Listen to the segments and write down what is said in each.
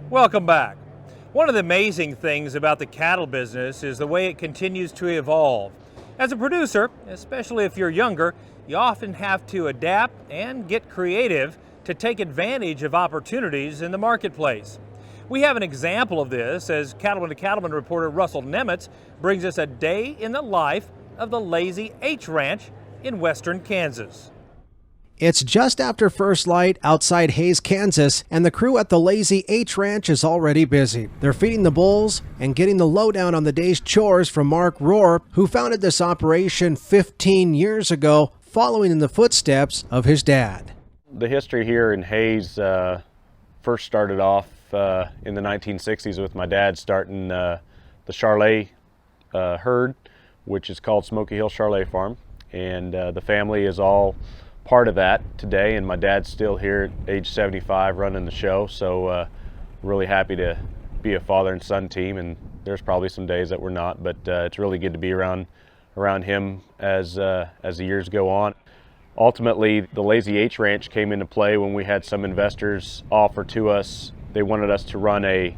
Welcome back. One of the amazing things about the cattle business is the way it continues to evolve. As a producer, especially if you're younger, you often have to adapt and get creative to take advantage of opportunities in the marketplace. We have an example of this as Cattlemen to Cattlemen reporter Russell Nemitz brings us a day in the life of the Lazy H Ranch in western Kansas. It's just after first light outside Hays, Kansas, and the crew at the Lazy H Ranch is already busy. They're feeding the bulls and getting the lowdown on the day's chores from Mark Rohr, who founded this operation 15 years ago, following in the footsteps of his dad. The history here in Hays first started off in the 1960s with my dad starting the Charlet herd, which is called Smoky Hill Charlet Farm, and the family is all part of that today, and my dad's still here at age 75 running the show, so really happy to be a father and son team, and there's probably some days that we're not, but it's really good to be around him as the years go on. Ultimately, the Lazy H Ranch came into play when we had some investors offer to us. They wanted us to run a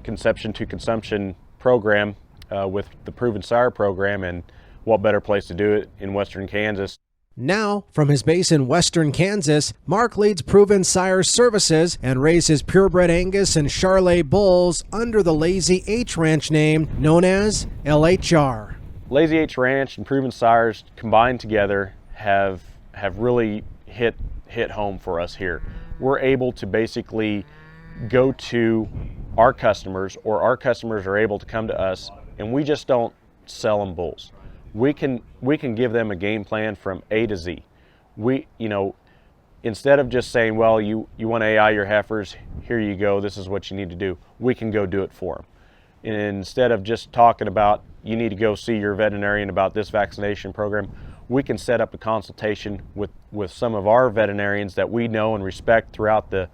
conception to consumption program with the Proven Sire program, and what better place to do it in western Kansas. Now, from his base in western Kansas, Mark leads Proven Sire services and raises purebred Angus and Charlet bulls under the Lazy H Ranch name known as LHR. Lazy H Ranch and Proven Sires combined together have really hit home for us here. We're able to basically go to our customers, or our customers are able to come to us, and we just don't sell them bulls. We can give them a game plan from A to Z. Instead of just saying, well, you want to AI your heifers, here you go, this is what you need to do, we can go do it for them. And instead of just talking about, you need to go see your veterinarian about this vaccination program, we can set up a consultation with some of our veterinarians that we know and respect throughout the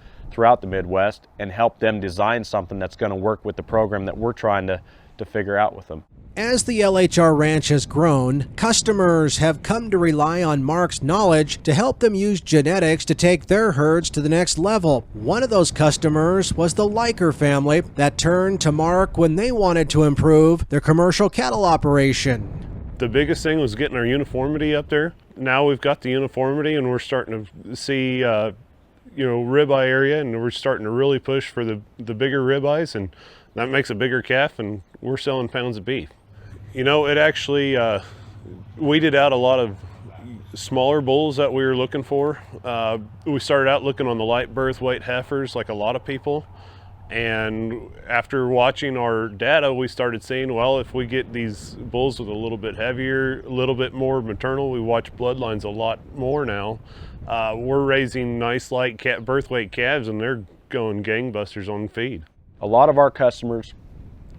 Midwest, and help them design something that's going to work with the program that we're trying to figure out with them. As the LHR Ranch has grown, customers have come to rely on Mark's knowledge to help them use genetics to take their herds to the next level. One of those customers was the Liker family that turned to Mark when they wanted to improve their commercial cattle operation. The biggest thing was getting our uniformity up there. Now we've got the uniformity, and we're starting to see ribeye area, and we're starting to really push for the bigger ribeyes, and that makes a bigger calf, and we're selling pounds of beef. It actually weeded out a lot of smaller bulls that we were looking for. We started out looking on the light birth weight heifers like a lot of people, and after watching our data, we started seeing, well, if we get these bulls with a little bit heavier, a little bit more maternal, we watch bloodlines a lot more now. We're raising nice light birth weight calves, and they're going gangbusters on feed. A lot of our customers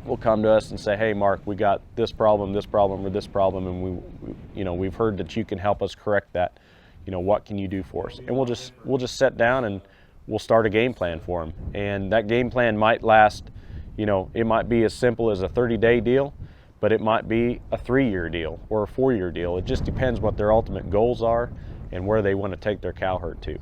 will come to us and say, hey Mark, we got this problem, or this problem, and we've heard that you can help us correct that. What can you do for us? And we'll just sit down and we'll start a game plan for them. And that game plan might last, it might be as simple as a 30-day deal, but it might be a 3-year deal or a 4-year deal. It just depends what their ultimate goals are and where they want to take their cow herd to.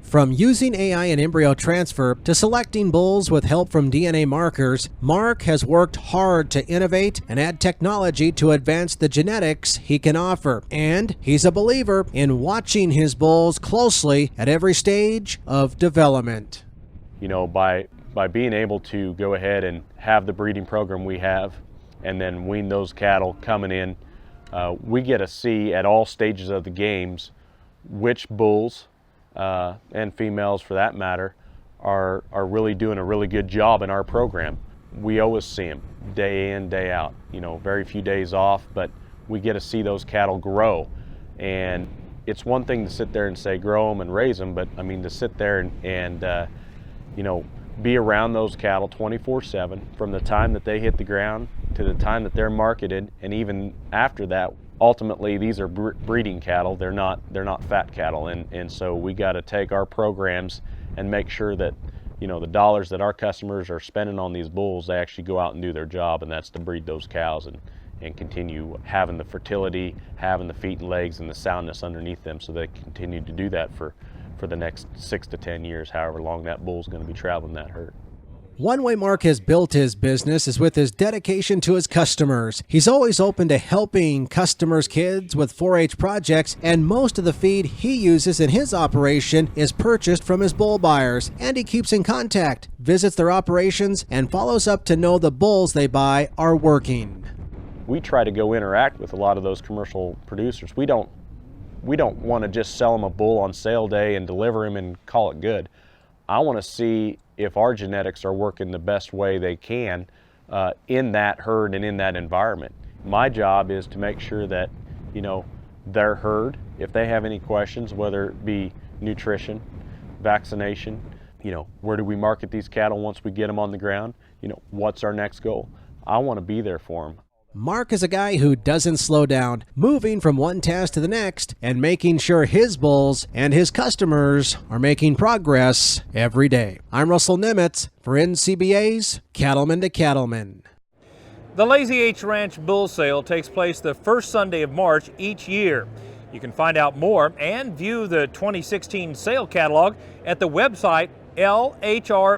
From using AI and embryo transfer to selecting bulls with help from DNA markers, Mark has worked hard to innovate and add technology to advance the genetics he can offer. And he's a believer in watching his bulls closely at every stage of development. By being able to go ahead and have the breeding program we have, and then wean those cattle coming in, we get to see at all stages of the games which bulls and females for that matter are really doing a really good job in our program. We always see them day in, day out, very few days off, but we get to see those cattle grow. And it's one thing to sit there and say grow them and raise them, but to sit there and be around those cattle 24/7 from the time that they hit the ground to the time that they're marketed, and even after that. Ultimately, these are breeding cattle. They're not fat cattle, and so we got to take our programs and make sure that the dollars that our customers are spending on these bulls, they actually go out and do their job, and that's to breed those cows and continue having the fertility, having the feet and legs and the soundness underneath them, so they continue to do that for the next 6 to 10 years, however long that bull's going to be traveling that herd. One way Mark has built his business is with his dedication to his customers. He's always open to helping customers' kids with 4-H projects, and most of the feed he uses in his operation is purchased from his bull buyers, and he keeps in contact, visits their operations, and follows up to know the bulls they buy are working. We try to go interact with a lot of those commercial producers. We don't want to just sell them a bull on sale day and deliver him and call it good. I want to see if our genetics are working the best way they can in that herd and in that environment. My job is to make sure that, their herd, if they have any questions, whether it be nutrition, vaccination, where do we market these cattle once we get them on the ground? What's our next goal? I want to be there for them. Mark is a guy who doesn't slow down, moving from one task to the next and making sure his bulls and his customers are making progress every day. I'm Russell Nimitz for NCBA's Cattlemen to Cattlemen. The Lazy H Ranch Bull Sale takes place the first Sunday of March each year. You can find out more and view the 2016 sale catalog at the website lhrbulls.com.